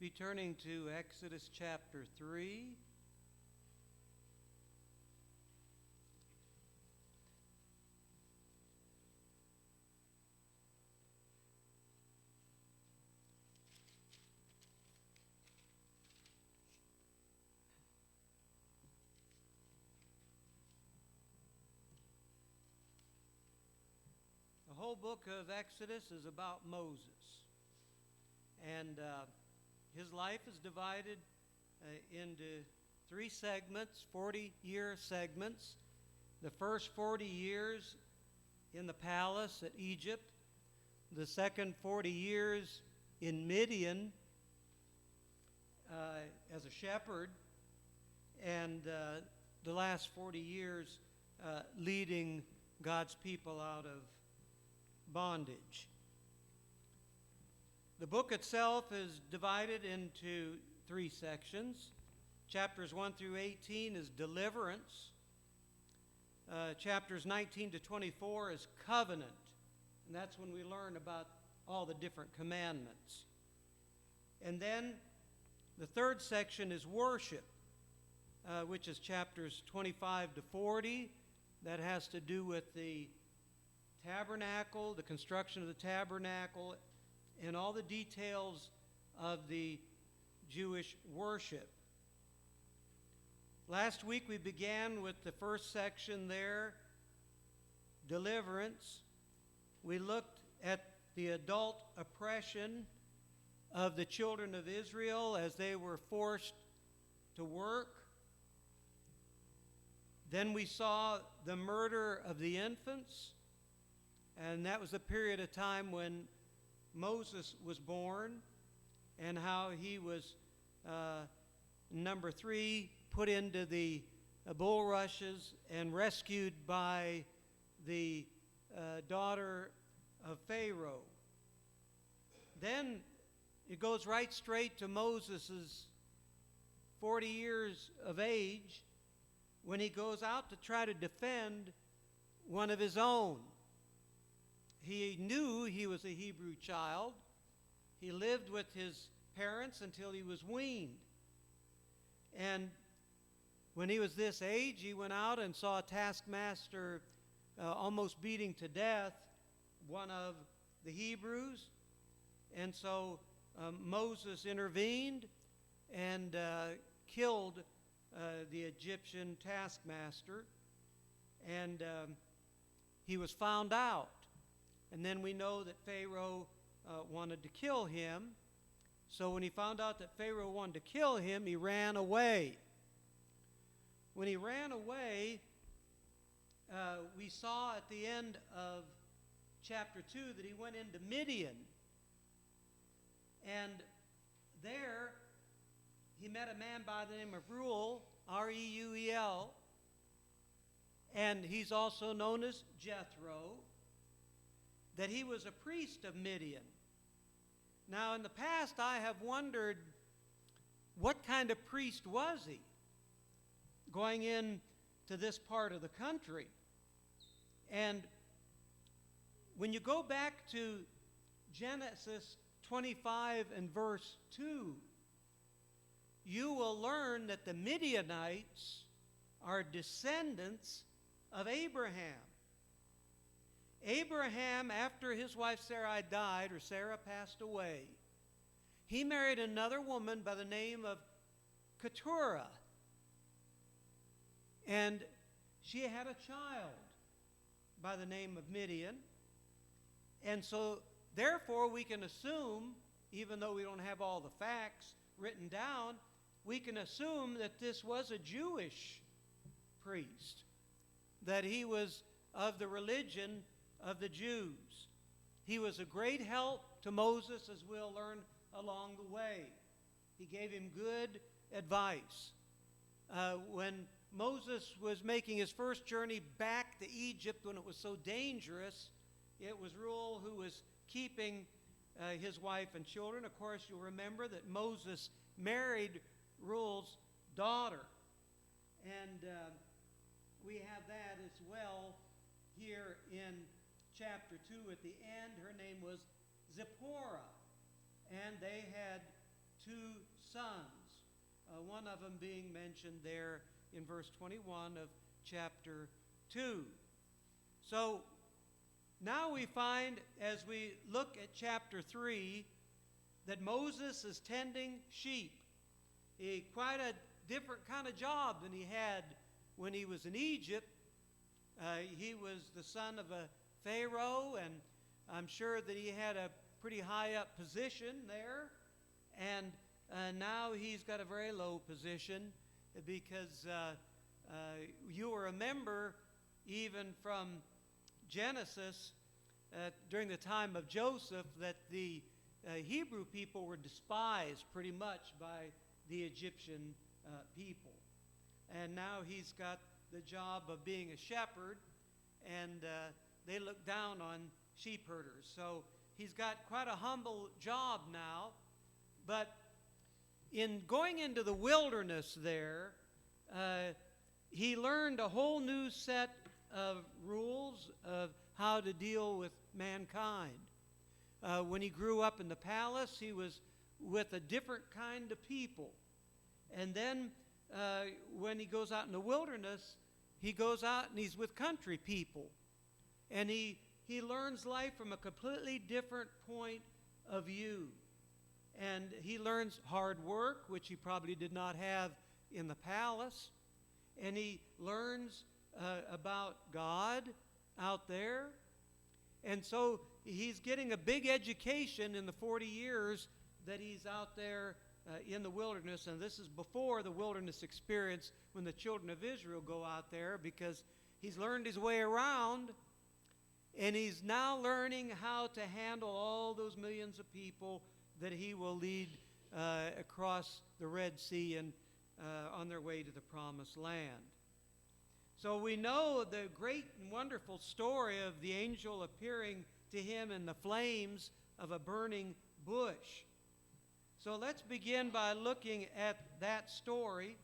be turning to Exodus chapter 3. The whole book of Exodus is about Moses. And his life is divided into three segments, 40-year segments. The first 40 years in the palace at Egypt. The second 40 years in Midian as a shepherd. And the last 40 years leading God's people out of bondage. The book itself is divided into three sections. Chapters 1 through 18 is deliverance. Chapters 19 to 24 is covenant. And that's when we learn about all the different commandments. And then the third section is worship, which is chapters 25 to 40. That has to do with the tabernacle, the construction of the tabernacle, and all the details of the Jewish worship. Last week we began with the first section there, deliverance. We looked at the adult oppression of the children of Israel as they were forced to work. Then we saw the murder of the infants. And that was a period of time when Moses was born and how he was, number 3, put into the bulrushes and rescued by the daughter of Pharaoh. Then it goes right straight to Moses' 40 years of age when he goes out to try to defend one of his own. He knew he was a Hebrew child. He lived with his parents until he was weaned. And when he was this age, he went out and saw a taskmaster almost beating to death one of the Hebrews. And so Moses intervened and killed the Egyptian taskmaster. And he was found out. And then we know that Pharaoh wanted to kill him. So when he found out that Pharaoh wanted to kill him, he ran away. When he ran away, we saw at the end of chapter 2 that he went into Midian. And there he met a man by the name of Reuel, R-E-U-E-L. And he's also known as Jethro. That he was a priest of Midian. Now, in the past, I have wondered, what kind of priest was he going into this part of the country? And when you go back to Genesis 25 and verse 2, you will learn that the Midianites are descendants of Abraham. Abraham, after his wife Sarai died, or Sarah passed away, he married another woman by the name of Keturah. And she had a child by the name of Midian. And so, therefore, we can assume, even though we don't have all the facts written down, we can assume that this was a Jewish priest, that he was of the religion of the Jews. He was a great help to Moses, as we'll learn along the way. He gave him good advice. When Moses was making his first journey back to Egypt when it was so dangerous, it was Reuel who was keeping his wife and children. Of course, you'll remember that Moses married Reuel's daughter. And we have that as well here in chapter 2 at the end. Her name was Zipporah. And they had two sons, one of them being mentioned there in verse 21 of chapter 2. So now we find, as we look at chapter 3, that Moses is tending sheep. Quite a different kind of job than he had when he was in Egypt. He was the son of a Pharaoh, and I'm sure that he had a pretty high up position there. And now he's got a very low position because you will remember even from Genesis during the time of Joseph that the Hebrew people were despised pretty much by the Egyptian people. And now he's got the job of being a shepherd, and they look down on sheep herders. So he's got quite a humble job now. But in going into the wilderness there, he learned a whole new set of rules of how to deal with mankind. When he grew up in the palace, he was with a different kind of people. And then when he goes out in the wilderness, he goes out and he's with country people. And he learns life from a completely different point of view. And he learns hard work, which he probably did not have in the palace. And he learns about God out there. And so he's getting a big education in the 40 years that he's out there in the wilderness. And this is before the wilderness experience when the children of Israel go out there, because he's learned his way around. And he's now learning how to handle all those millions of people that he will lead across the Red Sea and on their way to the Promised Land. So we know the great and wonderful story of the angel appearing to him in the flames of a burning bush. So let's begin by looking at that story,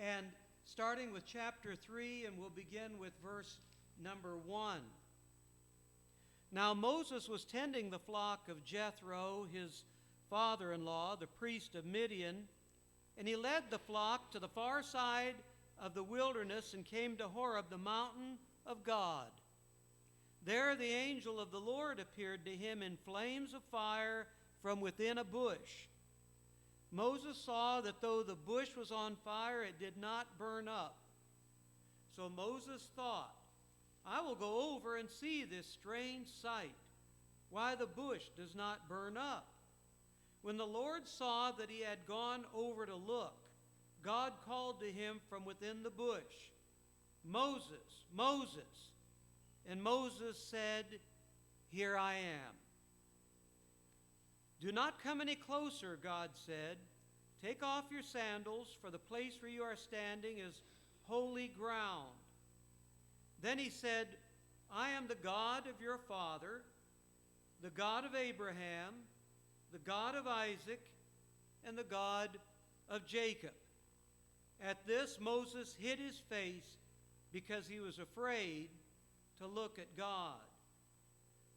and starting with chapter 3, and we'll begin with verse number 1. Now Moses was tending the flock of Jethro, his father-in-law, the priest of Midian, and he led the flock to the far side of the wilderness and came to Horeb, the mountain of God. There the angel of the Lord appeared to him in flames of fire from within a bush. Moses saw that though the bush was on fire, it did not burn up. So Moses thought, I will go over and see this strange sight, why the bush does not burn up. When the Lord saw that he had gone over to look, God called to him from within the bush, Moses, Moses. And Moses said, Here I am. Do not come any closer, God said. Take off your sandals, for the place where you are standing is holy ground. Then he said, I am the God of your father, the God of Abraham, the God of Isaac, and the God of Jacob. At this, Moses hid his face because he was afraid to look at God.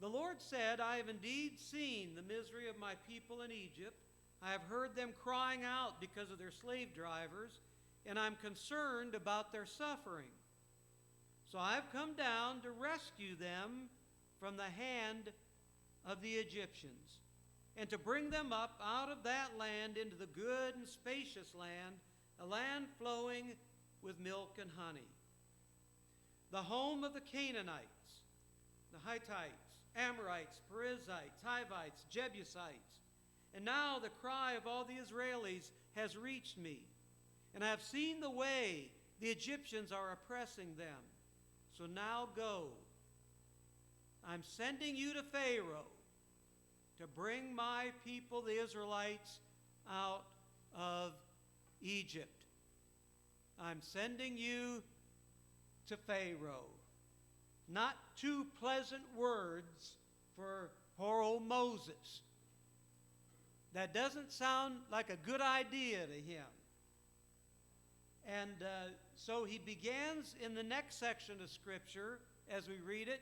The Lord said, I have indeed seen the misery of my people in Egypt. I have heard them crying out because of their slave drivers, and I'm concerned about their suffering. So I've come down to rescue them from the hand of the Egyptians, and to bring them up out of that land into the good and spacious land, a land flowing with milk and honey. The home of the Canaanites, the Hittites, Amorites, Perizzites, Hivites, Jebusites. And now the cry of all the Israelis has reached me, and I have seen the way the Egyptians are oppressing them. So now go. I'm sending you to Pharaoh to bring my people, the Israelites, out of Egypt. I'm sending you to Pharaoh. Not two pleasant words for poor old Moses. That doesn't sound like a good idea to him. And so he begins in the next section of Scripture, as we read it,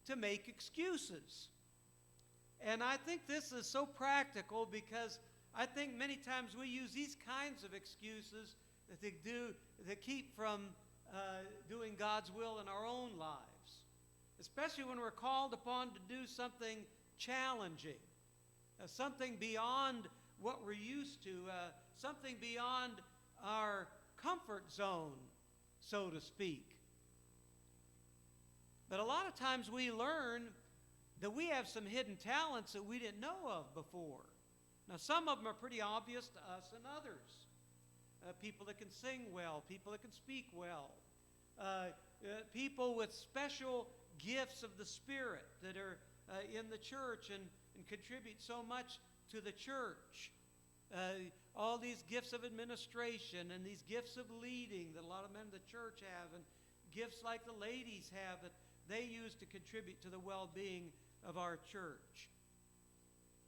to make excuses. And I think this is so practical because I think many times we use these kinds of excuses that keep from doing God's will in our own lives, especially when we're called upon to do something challenging, something beyond what we're used to, something beyond our comfort zone, so to speak. But a lot of times we learn that we have some hidden talents that we didn't know of before. Now, some of them are pretty obvious to us and others. People that can sing well, people that can speak well, people with special gifts of the Spirit that are in the church and contribute so much to the church. All these gifts of administration and these gifts of leading that a lot of men of the church have, and gifts like the ladies have that they use to contribute to the well-being of our church.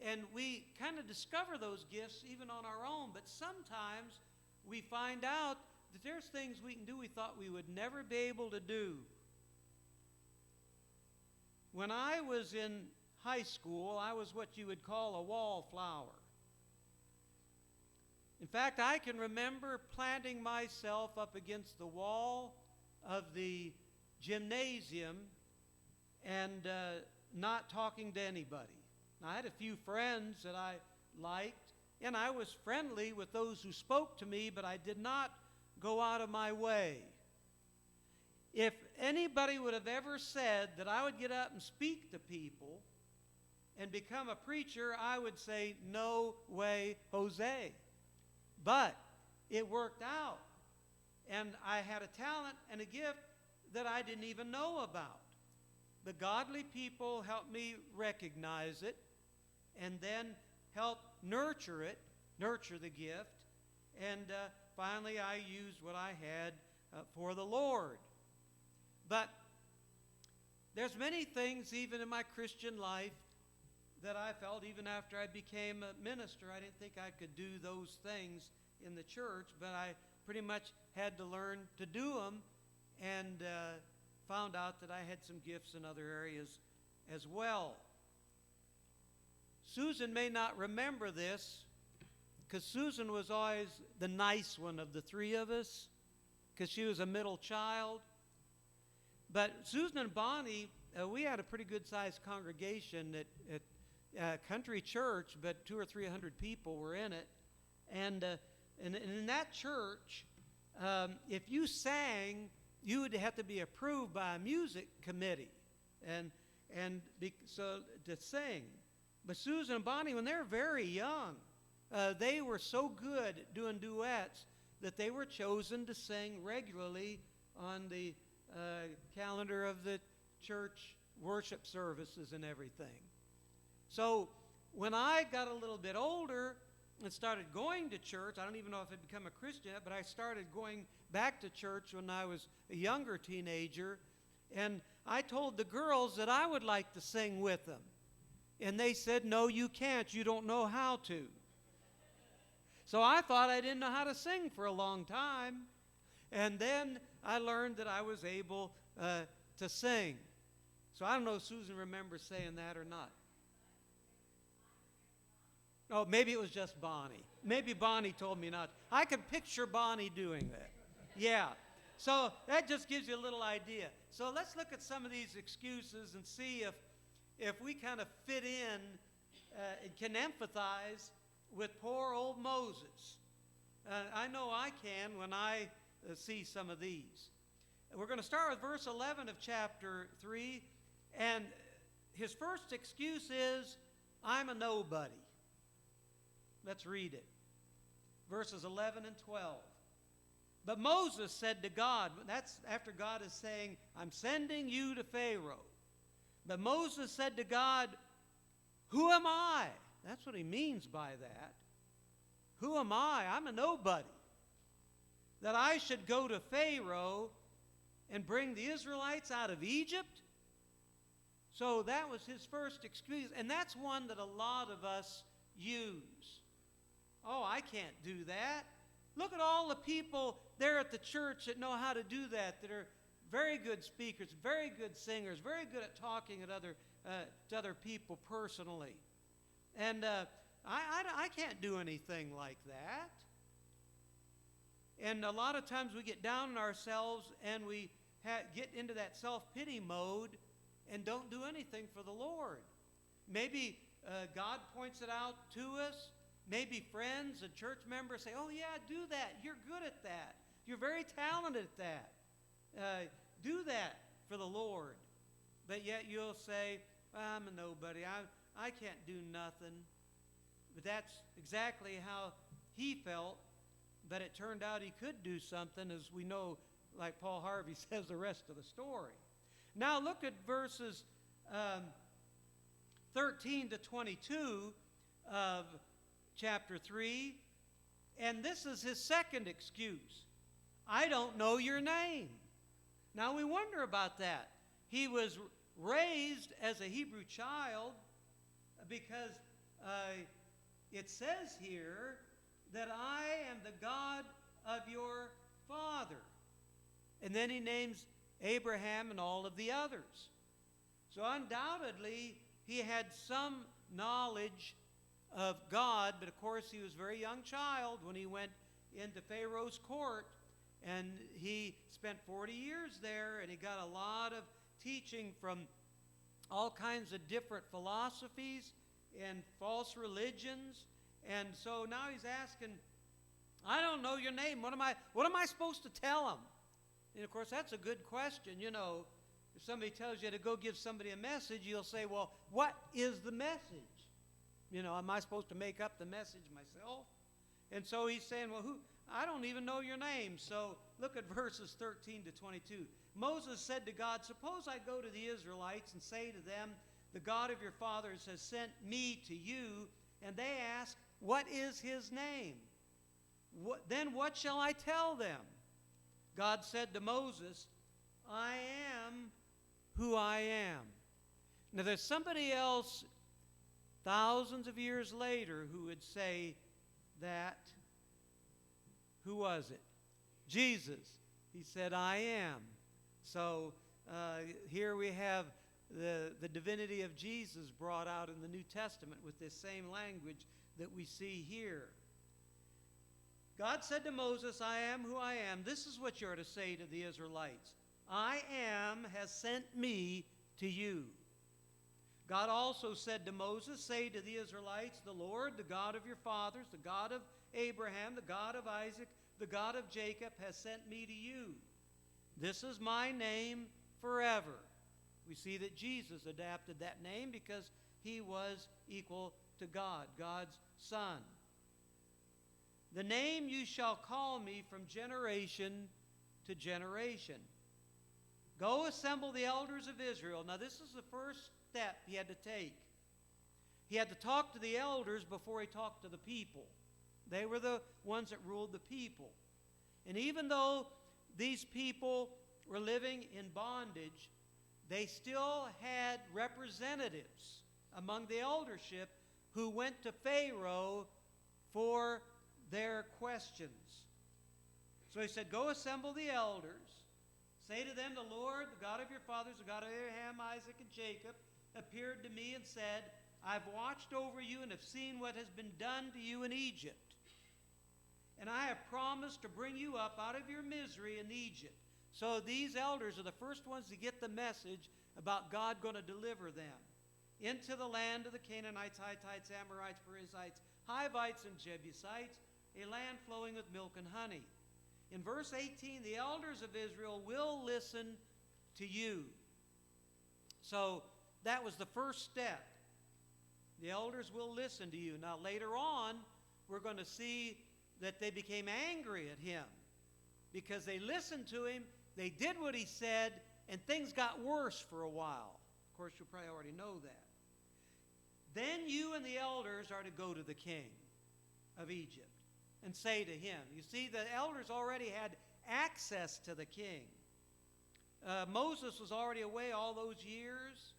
And we kind of discover those gifts even on our own, but sometimes we find out that there's things we can do we thought we would never be able to do. When I was in high school, I was what you would call a wallflower. In fact, I can remember planting myself up against the wall of the gymnasium and not talking to anybody. I had a few friends that I liked, and I was friendly with those who spoke to me, but I did not go out of my way. If anybody would have ever said that I would get up and speak to people and become a preacher, I would say, no way, Jose. But it worked out, and I had a talent and a gift that I didn't even know about. The godly people helped me recognize it and then help nurture the gift. And finally, I used what I had for the Lord. But there's many things, even in my Christian life, that I felt even after I became a minister, I didn't think I could do those things in the church, but I pretty much had to learn to do them, and found out that I had some gifts in other areas as well. Susan may not remember this, because Susan was always the nice one of the three of us, because she was a middle child. But Susan and Bonnie, we had a pretty good-sized congregation at Country Church, but 200 or 300 people were in it. And in that church, if you sang, you would have to be approved by a music committee so to sing. But Susan and Bonnie, when they were very young, they were so good at doing duets that they were chosen to sing regularly on the calendar of the church worship services and everything. So when I got a little bit older and started going to church, I don't even know if I'd become a Christian yet, but I started going back to church when I was a younger teenager, and I told the girls that I would like to sing with them. And they said, no, you can't. You don't know how to. So I thought I didn't know how to sing for a long time. And then I learned that I was able to sing. So I don't know if Susan remembers saying that or not. Oh, maybe it was just Bonnie. Maybe Bonnie told me not. I could picture Bonnie doing that. Yeah. So that just gives you a little idea. So let's look at some of these excuses and see if we kind of fit in and can empathize with poor old Moses. I know I can when I see some of these. We're going to start with verse 11 of chapter 3. And his first excuse is, I'm a nobody. Let's read it. Verses 11 and 12. But Moses said to God, that's after God is saying, I'm sending you to Pharaoh. But Moses said to God, who am I? That's what he means by that. Who am I? I'm a nobody. That I should go to Pharaoh and bring the Israelites out of Egypt? So that was his first excuse. And that's one that a lot of us use. Oh, I can't do that. Look at all the people there at the church that know how to do that are very good speakers, very good singers, very good at talking at other to other people personally. And I can't do anything like that. And a lot of times we get down on ourselves and we get into that self-pity mode and don't do anything for the Lord. Maybe God points it out to us. Maybe friends and church members say, oh yeah, do that. You're good at that. You're very talented at that. Do that for the Lord. But yet you'll say, I'm a nobody. I can't do nothing. But that's exactly how he felt. But it turned out he could do something, as we know, like Paul Harvey says the rest of the story. Now look at verses 13 to 22 of chapter 3. And this is his second excuse. I don't know your name. Now we wonder about that. He was raised as a Hebrew child because it says here that I am the God of your father. And then he names Abraham and all of the others. So undoubtedly he had some knowledge of God, but of course he was a very young child when he went into Pharaoh's court, and he spent 40 years there, and he got a lot of teaching from all kinds of different philosophies and false religions. And so now he's asking, I don't know your name. What am I supposed to tell him? And of course, that's a good question. You know, if somebody tells you to go give somebody a message, you'll say, well, what is the message? You know, am I supposed to make up the message myself? And so he's saying, well, I don't even know your name. So look at verses 13 to 22. Moses said to God, suppose I go to the Israelites and say to them, the God of your fathers has sent me to you, and they ask, what is his name? Then what shall I tell them? God said to Moses, I am who I am. Now there's somebody else thousands of years later who would say that. Who was it? Jesus. He said, I am. So here we have the divinity of Jesus brought out in the New Testament with this same language that we see here. God said to Moses, I am who I am. This is what you're to say to the Israelites. I am has sent me to you. God also said to Moses, say to the Israelites, the Lord, the God of your fathers, the God of Abraham, the God of Isaac, the God of Jacob has sent me to you. This is my name forever. We see that Jesus adapted that name because he was equal to God, God's Son. The name you shall call me from generation to generation. Go assemble the elders of Israel. Now this is the first step he had to take. He had to talk to the elders before he talked to the people. They were the ones that ruled the people. And even though these people were living in bondage, they still had representatives among the eldership who went to Pharaoh for their questions. So he said, go assemble the elders. Say to them, the Lord, the God of your fathers, the God of Abraham, Isaac, and Jacob, appeared to me and said, I've watched over you and have seen what has been done to you in Egypt. And I have promised to bring you up out of your misery in Egypt. So these elders are the first ones to get the message about God going to deliver them into the land of the Canaanites, Hittites, Amorites, Perizzites, Hivites, and Jebusites, a land flowing with milk and honey. In verse 18, the elders of Israel will listen to you. So that was the first step. The elders will listen to you. Now later on, we're going to see that they became angry at him because they listened to him, they did what he said, and things got worse for a while. Of course, you probably already know that. Then you and the elders are to go to the king of Egypt and say to him. You see, the elders already had access to the king. Moses was already away all those years,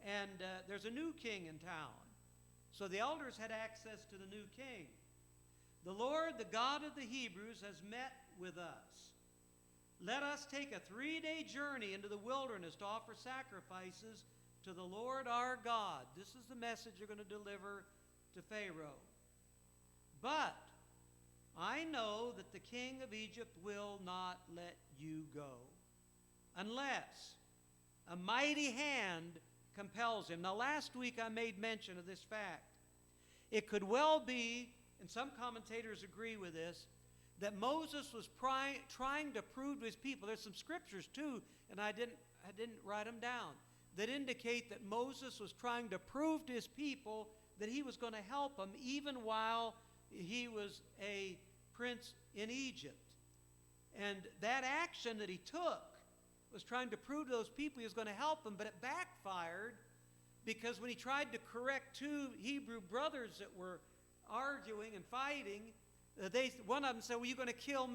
and there's a new king in town. So the elders had access to the new king. The Lord, the God of the Hebrews, has met with us. Let us take a 3-day journey into the wilderness to offer sacrifices to the Lord our God. This is the message you're going to deliver to Pharaoh. But I know that the king of Egypt will not let you go unless a mighty hand compels him. Now, last week I made mention of this fact. It could well be, and some commentators agree with this, that Moses was trying to prove to his people. There's some scriptures too, and I didn't write them down, that indicate that Moses was trying to prove to his people that he was going to help them even while he was a prince in Egypt. And that action that he took was trying to prove to those people he was going to help them, but it backfired, because when he tried to correct two Hebrew brothers that were arguing and fighting, one of them said, well, you're going to kill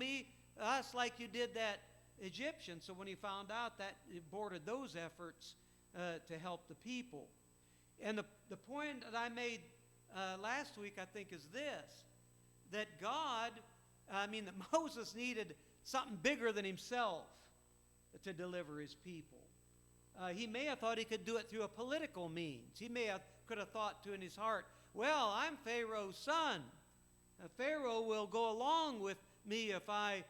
us like you did that Egyptian. So when he found out that, he aborted those efforts to help the people. And the point that I made last week, I think, is this, that that Moses needed something bigger than himself to deliver his people. He may have thought he could do it through a political means. He could have thought in his heart, well, I'm Pharaoh's son. Pharaoh will go along with me if I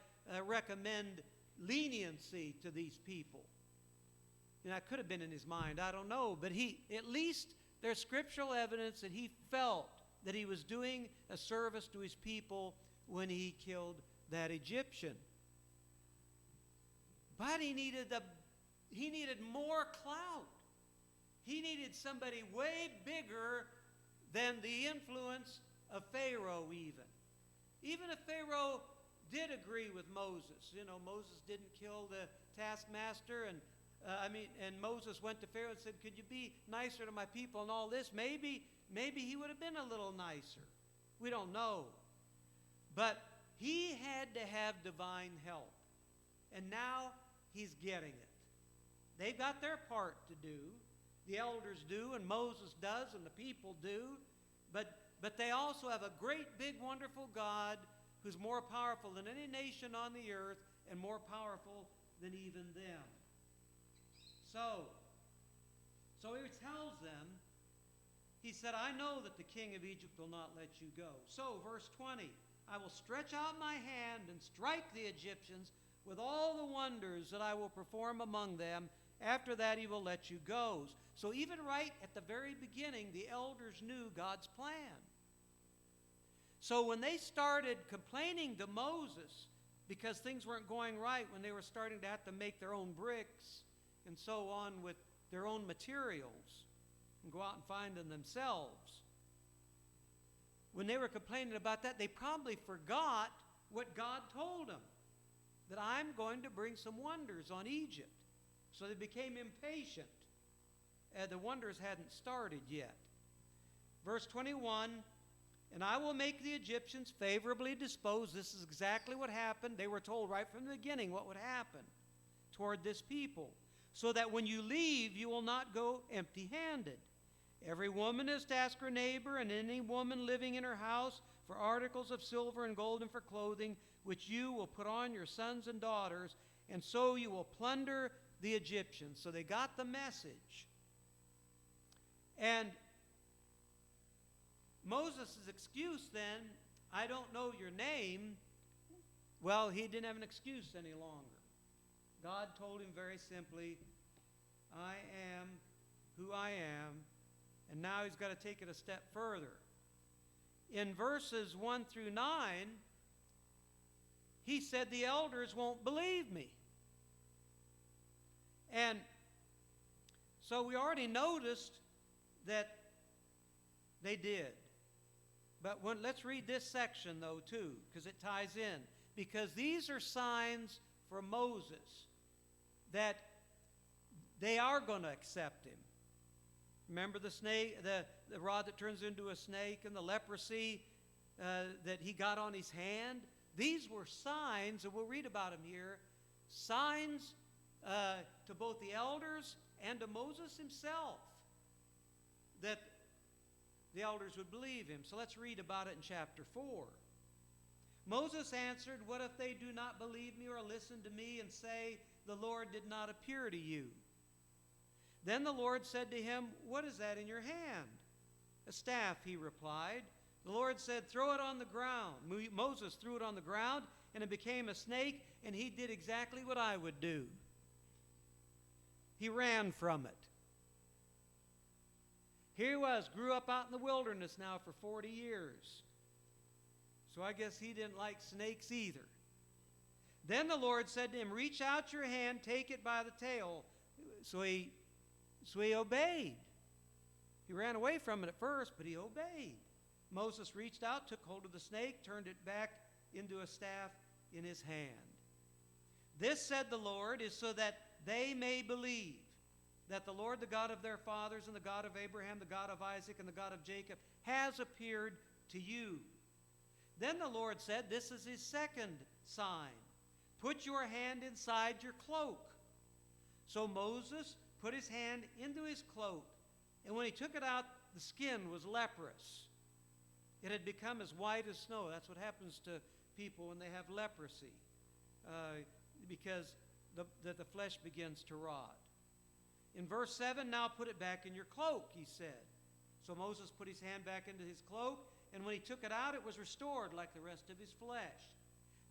recommend leniency to these people. And that could have been in his mind. I don't know. But at least there's scriptural evidence that he felt that he was doing a service to his people when he killed that Egyptian. But he needed more clout. He needed somebody way bigger than the influence of Pharaoh even. Even if Pharaoh did agree with Moses. Moses didn't kill the taskmaster, and Moses went to Pharaoh and said, could you be nicer to my people and all this? Maybe he would have been a little nicer. We don't know. But he had to have divine help. And now he's getting it. They've got their part to do. The elders do, and Moses does, and the people do. But they also have a great, big, wonderful God who's more powerful than any nation on the earth and more powerful than even them. So he tells them, he said, I know that the king of Egypt will not let you go. So, verse 20, I will stretch out my hand and strike the Egyptians with all the wonders that I will perform among them. After that, he will let you go. So even right at the very beginning, the elders knew God's plan. So when they started complaining to Moses because things weren't going right, when they were starting to have to make their own bricks and so on with their own materials and go out and find them themselves, when they were complaining about that, they probably forgot what God told them, that I'm going to bring some wonders on Egypt. So they became impatient. The wonders hadn't started yet. Verse 21, and I will make the Egyptians favorably disposed. This is exactly what happened. They were told right from the beginning what would happen toward this people. So that when you leave, you will not go empty-handed. Every woman is to ask her neighbor and any woman living in her house for articles of silver and gold and for clothing, which you will put on your sons and daughters, and so you will plunder the Egyptians. So they got the message. And Moses' excuse then, I don't know your name, well, he didn't have an excuse any longer. God told him very simply, I am who I am, and now he's got to take it a step further. In verses 1 through 9, he said, the elders won't believe me. And so we already noticed that they did. But let's read this section, though, too, because it ties in. Because these are signs for Moses that they are going to accept him. Remember the snake, the rod that turns into a snake, and the leprosy that he got on his hand? These were signs, and we'll read about them here, signs to both the elders and to Moses himself that the elders would believe him. So let's read about it in chapter 4. Moses answered, what if they do not believe me or listen to me and say, the Lord did not appear to you? Then the Lord said to him, "What is that in your hand?" "A staff," he replied. The Lord said, "Throw it on the ground." Moses threw it on the ground, and it became a snake, and he did exactly what I would do. He ran from it. Here he was, grew up out in the wilderness now for 40 years. So I guess he didn't like snakes either. Then the Lord said to him, "Reach out your hand, take it by the tail." So he obeyed. He ran away from it at first, but he obeyed. Moses reached out, took hold of the snake, turned it back into a staff in his hand. "This," said the Lord, "is so that they may believe that the Lord, the God of their fathers, and the God of Abraham, the God of Isaac, and the God of Jacob, has appeared to you." Then the Lord said, "This is his second sign. Put your hand inside your cloak." So Moses put his hand into his cloak, and when he took it out, the skin was leprous. It had become as white as snow. That's what happens to people when they have leprosy, because the flesh begins to rot. In verse 7, "Now put it back in your cloak," he said. So Moses put his hand back into his cloak, and when he took it out, it was restored like the rest of his flesh.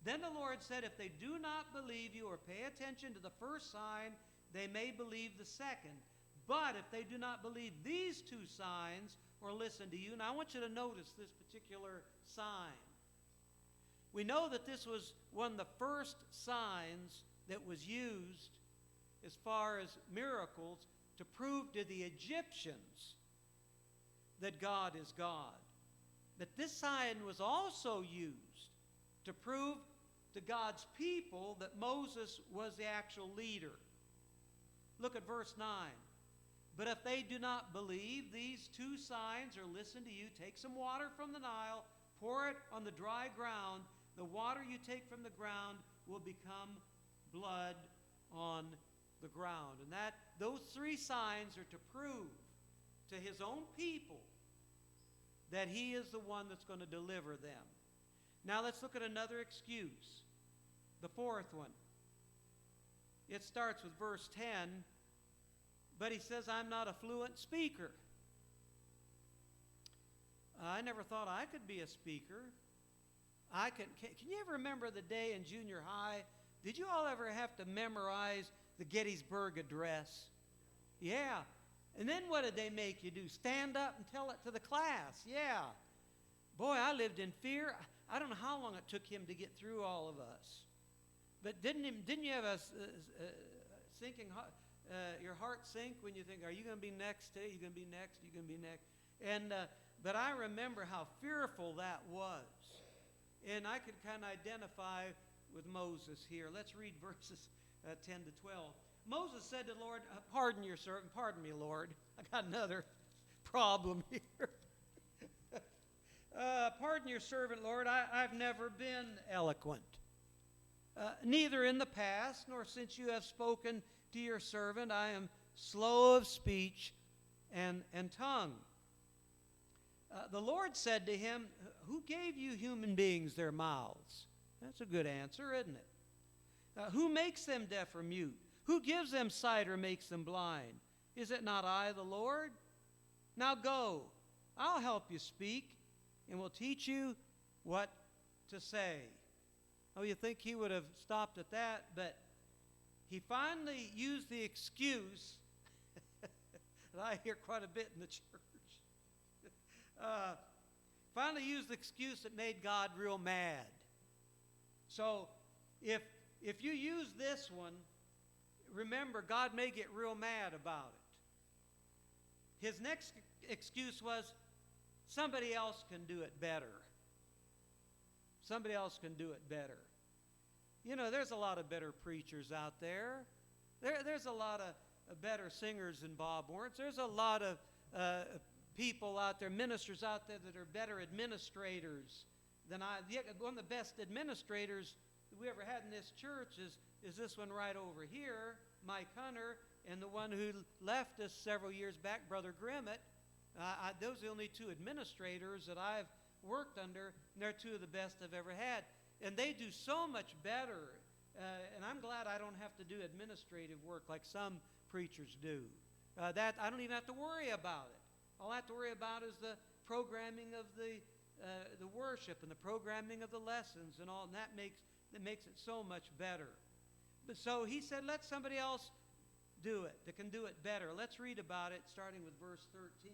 Then the Lord said, "If they do not believe you or pay attention to the first sign, they may believe the second. But if they do not believe these two signs or listen to you," now I want you to notice this particular sign. We know that this was one of the first signs that was used as far as miracles to prove to the Egyptians that God is God. But this sign was also used to prove to God's people that Moses was the actual leader. Look at verse 9. "But if they do not believe these two signs or listen to you, take some water from the Nile, pour it on the dry ground. The water you take from the ground will become blood on the ground." And those three signs are to prove to his own people that he is the one that's going to deliver them. Now let's look at another excuse, the fourth one. It starts with verse 10, but he says, "I'm not a fluent speaker." I never thought I could be a speaker. Can you ever remember the day in junior high? Did you all ever have to memorize the Gettysburg Address? Yeah. And then what did they make you do? Stand up and tell it to the class. Yeah. Boy, I lived in fear. I don't know how long it took him to get through all of us. But didn't you have a sinking your heart sink when you think, are you going to be next? Are you going to be next? Are you going to be next? And but I remember how fearful that was. And I could kind of identify with Moses here. Let's read verses 10 to 12. Moses said to the Lord, "Pardon your servant." Pardon me, Lord. I got another problem here. "Pardon your servant, Lord. I've never been eloquent, neither in the past nor since you have spoken to your servant. I am slow of speech and tongue." The Lord said to him, "Who gave you human beings their mouths?" That's a good answer, isn't it? "Who makes them deaf or mute? Who gives them sight or makes them blind? Is it not I, the Lord? Now go, I'll help you speak, and will teach you what to say." Oh, you think he would have stopped at that, but he finally used the excuse that I hear quite a bit in the church. Finally used the excuse that made God real mad. So if you use this one, remember, God may get real mad about it. His next excuse was, somebody else can do it better. Somebody else can do it better. You know, there's a lot of better preachers out there. There's a lot of better singers than Bob Lawrence. There's a lot of people out there, ministers out there that are better administrators than I. One of the best administrators that we ever had in this church is this one right over here, Mike Hunter, and the one who left us several years back, Brother Grimmett. Those are the only two administrators that I've worked under, and they're two of the best I've ever had. And they do so much better, and I'm glad I don't have to do administrative work like some preachers do. That I don't even have to worry about it. All I have to worry about is the programming of the worship and the programming of the lessons and all, and that makes it so much better. But so he said, let somebody else do it that can do it better. Let's read about it, starting with verse 13.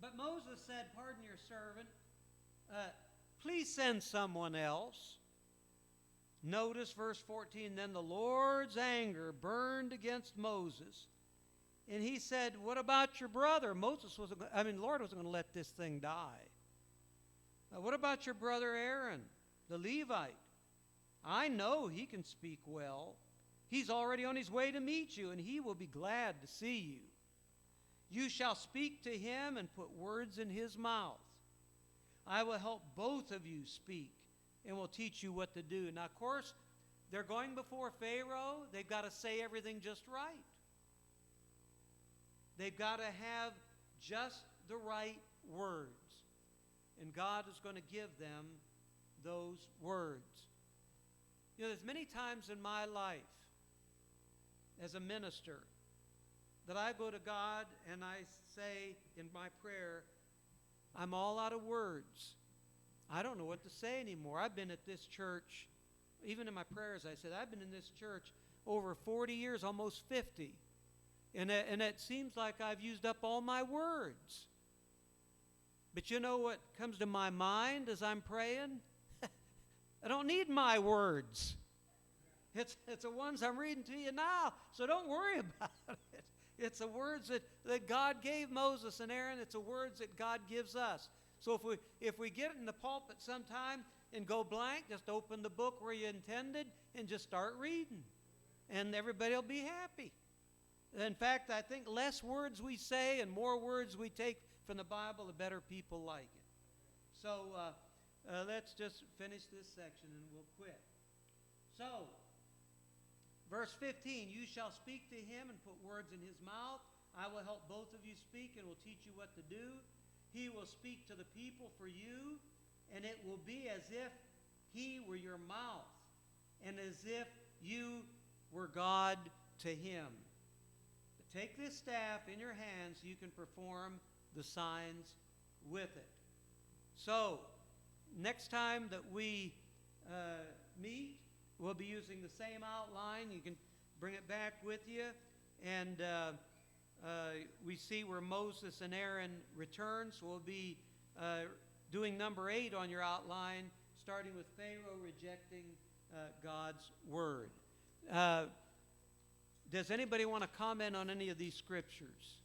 But Moses said, pardon your servant. Please send someone else. Notice verse 14. Then the Lord's anger burned against Moses. And he said, what about your brother? The Lord wasn't going to let this thing die. What about your brother Aaron, the Levite? I know he can speak well. He's already on his way to meet you, and he will be glad to see you. You shall speak to him and put words in his mouth. I will help both of you speak and will teach you what to do. Now, of course, they're going before Pharaoh. They've got to say everything just right. They've got to have just the right words. And God is going to give them those words. You know, there's many times in my life as a minister that I go to God and I say in my prayer, I'm all out of words. I don't know what to say anymore. I've been at this church, even in my prayers I said, I've been in this church over 40 years, almost 50. And it seems like I've used up all my words. But you know what comes to my mind as I'm praying? I don't need my words. It's the ones I'm reading to you now, so don't worry about it. It's the words that God gave Moses and Aaron. It's the words that God gives us. So if we get in the pulpit sometime and go blank, just open the book where you intended and just start reading. And everybody will be happy. In fact, I think less words we say and more words we take from the Bible, the better people like it. So let's just finish this section and we'll quit. So, verse 15, you shall speak to him and put words in his mouth. I will help both of you speak and will teach you what to do. He will speak to the people for you, and it will be as if he were your mouth, and as if you were God to him. But take this staff in your hands so you can perform the signs with it. So, next time that we meet, we'll be using the same outline. You can bring it back with you. And we see where Moses and Aaron return. So we'll be doing number 8 on your outline, starting with Pharaoh rejecting God's word. Does anybody want to comment on any of these scriptures?